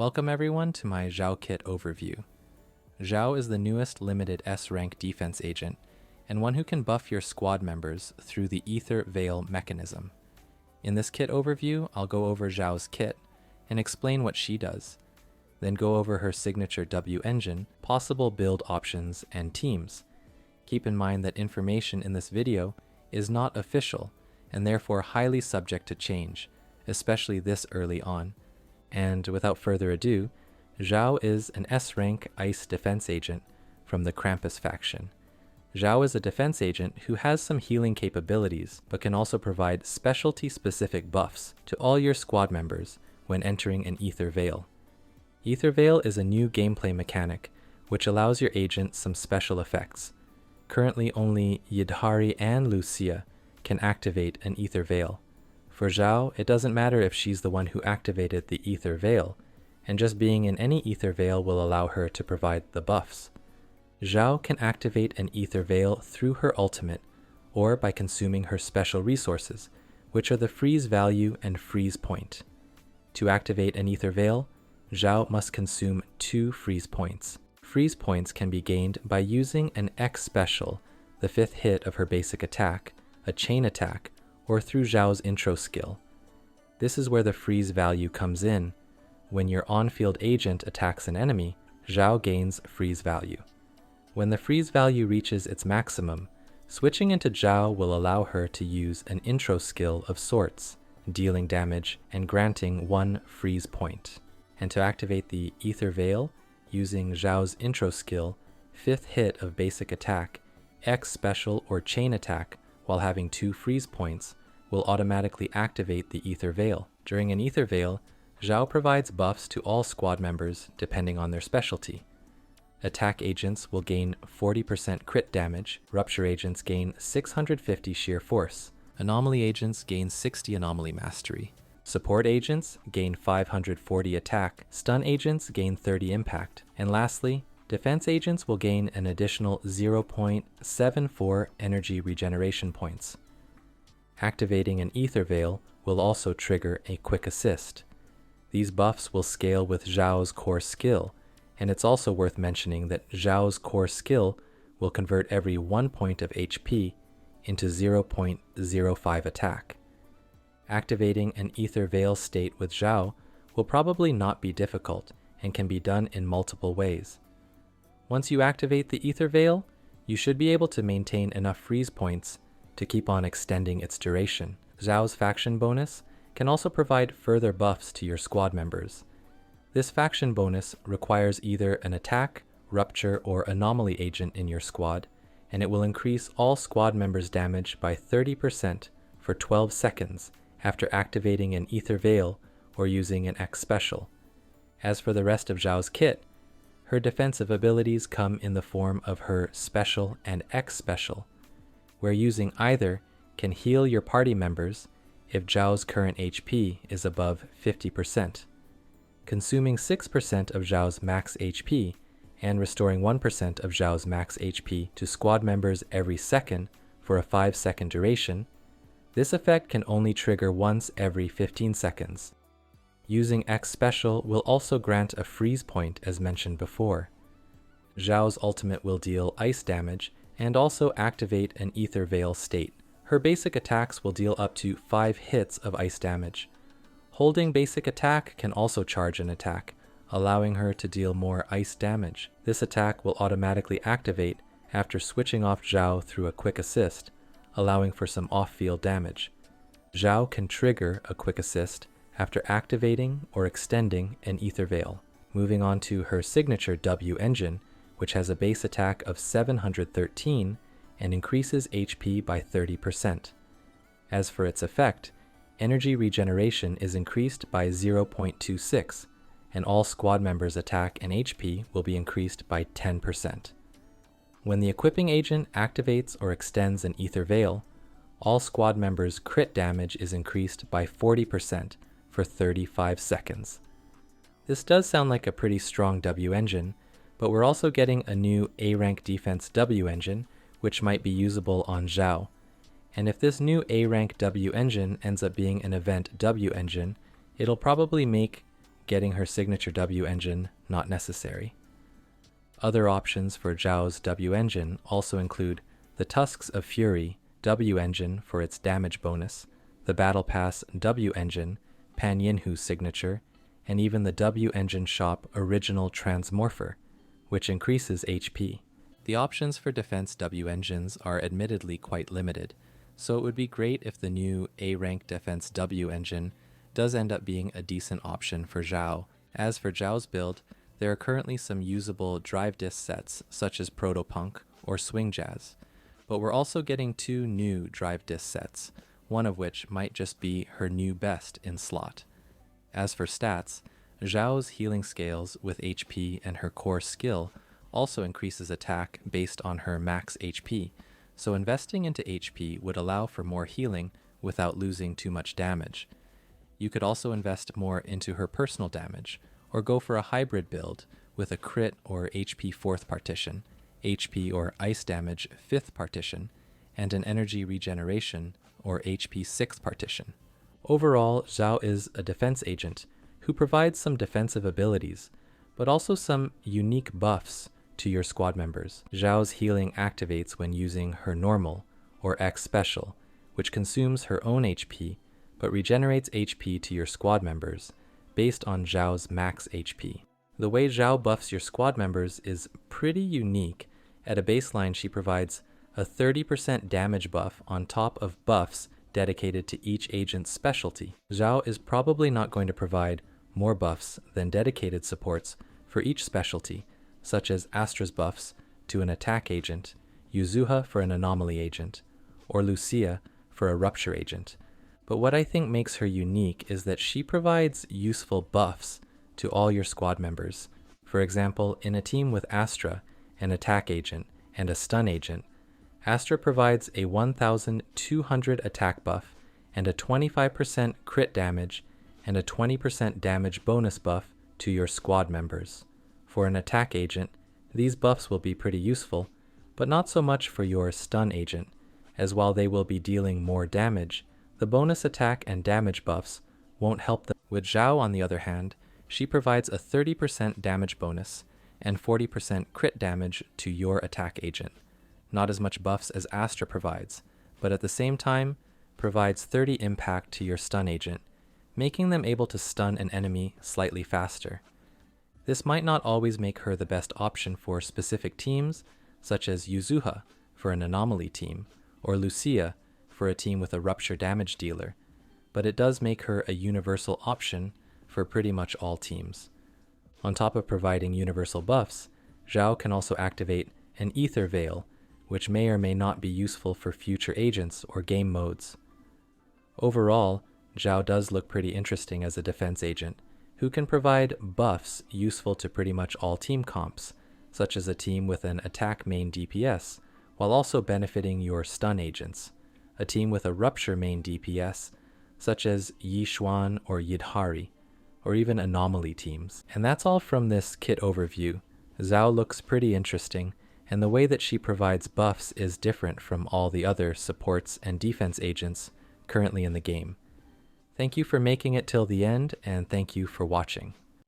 Welcome everyone to my Zhao kit overview. Zhao is the newest limited S-rank defense agent, and one who can buff your squad members through the Ether Veil mechanism. In this kit overview, I'll go over Zhao's kit and explain what she does, then go over her signature W engine, possible build options, and teams. Keep in mind that information in this video is not official, and therefore highly subject to change, especially this early on. And without further ado, Zhao is an S-rank ice defense agent from the Krampus faction. Zhao is a defense agent who has some healing capabilities, but can also provide specialty-specific buffs to all your squad members when entering an Ether Veil. Ether Veil is a new gameplay mechanic, which allows your agent some special effects. Currently only Yidhari and Lucia can activate an Ether Veil. For Zhao, it doesn't matter if she's the one who activated the Ether Veil, and just being in any Ether Veil will allow her to provide the buffs. Zhao can activate an Ether Veil through her ultimate, or by consuming her special resources, which are the freeze value and freeze point. To activate an Ether Veil, Zhao must consume 2 freeze points. Freeze points can be gained by using an X special, the 5th hit of her basic attack, a chain attack, or through Zhao's intro skill. This is where the freeze value comes in. When your on-field agent attacks an enemy, Zhao gains freeze value. When the freeze value reaches its maximum, switching into Zhao will allow her to use an intro skill of sorts, dealing damage and granting 1 freeze point. And to activate the Ether Veil, using Zhao's intro skill, 5th hit of basic attack, X special or chain attack while having 2 freeze points, will automatically activate the Ether Veil. During an Ether Veil, Zhao provides buffs to all squad members depending on their specialty. Attack agents will gain 40% crit damage, rupture agents gain 650 sheer force, anomaly agents gain 60 anomaly mastery, support agents gain 540 attack, stun agents gain 30 impact, and lastly, defense agents will gain an additional 0.74 energy regeneration points. Activating an Ether Veil will also trigger a quick assist. These buffs will scale with Zhao's core skill, and it's also worth mentioning that Zhao's core skill will convert every 1 point of HP into 0.05 attack. Activating an Ether Veil state with Zhao will probably not be difficult and can be done in multiple ways. Once you activate the Ether Veil, you should be able to maintain enough freeze points to keep on extending its duration. Zhao's faction bonus can also provide further buffs to your squad members. This faction bonus requires either an attack, rupture, or anomaly agent in your squad, and it will increase all squad members' damage by 30% for 12 seconds after activating an Ether Veil or using an X special. As for the rest of Zhao's kit, her defensive abilities come in the form of her special and X special, where using either can heal your party members if Zhao's current HP is above 50%, consuming 6% of Zhao's max HP and restoring 1% of Zhao's max HP to squad members every second for a 5-second duration. This effect can only trigger once every 15 seconds. Using X special will also grant a freeze point as mentioned before. Zhao's ultimate will deal ice damage and also activate an Ether Veil state. Her basic attacks will deal up to 5 hits of ice damage. Holding basic attack can also charge an attack, allowing her to deal more ice damage. This attack will automatically activate after switching off Zhao through a quick assist, allowing for some off-field damage. Zhao can trigger a quick assist after activating or extending an Ether Veil. Moving on to her signature W engine, which has a base attack of 713 and increases HP by 30%. As for its effect, energy regeneration is increased by 0.26, and all squad members' attack and HP will be increased by 10%. When the equipping agent activates or extends an Ether Veil, all squad members' crit damage is increased by 40% for 35 seconds. This does sound like a pretty strong W engine, but we're also getting a new A-rank defense W engine, which might be usable on Zhao. And if this new A-rank W engine ends up being an event W engine, it'll probably make getting her signature W engine not necessary. Other options for Zhao's W engine also include the Tusks of Fury W engine for its damage bonus, the Battle Pass W engine, Pan Yinhu's signature, and even the W engine shop original Transmorpher, which increases HP. The options for defense W engines are admittedly quite limited, so it would be great if the new A-rank defense W engine does end up being a decent option for Zhao. As for Zhao's build, there are currently some usable drive disc sets such as Protopunk or Swing Jazz, but we're also getting 2 new drive disc sets, one of which might just be her new best in slot. As for stats, Zhao's healing scales with HP and her core skill also increases attack based on her max HP, so investing into HP would allow for more healing without losing too much damage. You could also invest more into her personal damage, or go for a hybrid build with a crit or HP 4th partition, HP or ice damage 5th partition, and an energy regeneration or HP 6th partition. Overall, Zhao is a defense agent who provides some defensive abilities, but also some unique buffs to your squad members. Zhao's healing activates when using her normal or X special, which consumes her own HP, but regenerates HP to your squad members based on Zhao's max HP. The way Zhao buffs your squad members is pretty unique. At a baseline, she provides a 30% damage buff on top of buffs dedicated to each agent's specialty. Zhao is probably not going to provide more buffs than dedicated supports for each specialty, such as Astra's buffs to an attack agent, Yuzuha for an anomaly agent, or Lucia for a rupture agent. But what I think makes her unique is that she provides useful buffs to all your squad members. For example, in a team with Astra, an attack agent, and a stun agent, Astra provides a 1,200 attack buff and a 25% crit damage and a 20% damage bonus buff to your squad members. For an attack agent, these buffs will be pretty useful, but not so much for your stun agent, as while they will be dealing more damage, the bonus attack and damage buffs won't help them. With Zhao, on the other hand, she provides a 30% damage bonus and 40% crit damage to your attack agent. Not as much buffs as Astra provides, but at the same time, provides 30 impact to your stun agent, making them able to stun an enemy slightly faster. This might not always make her the best option for specific teams, such as Yuzuha for an anomaly team, or Lucia for a team with a rupture damage dealer, but it does make her a universal option for pretty much all teams. On top of providing universal buffs, Zhao can also activate an Ether Veil, which may or may not be useful for future agents or game modes. Overall, Zhao does look pretty interesting as a defense agent, who can provide buffs useful to pretty much all team comps, such as a team with an attack main DPS, while also benefiting your stun agents, a team with a rupture main DPS, such as Yi Xuan or Yidhari, or even anomaly teams. And that's all from this kit overview. Zhao looks pretty interesting, and the way that she provides buffs is different from all the other supports and defense agents currently in the game. Thank you for making it till the end, and thank you for watching.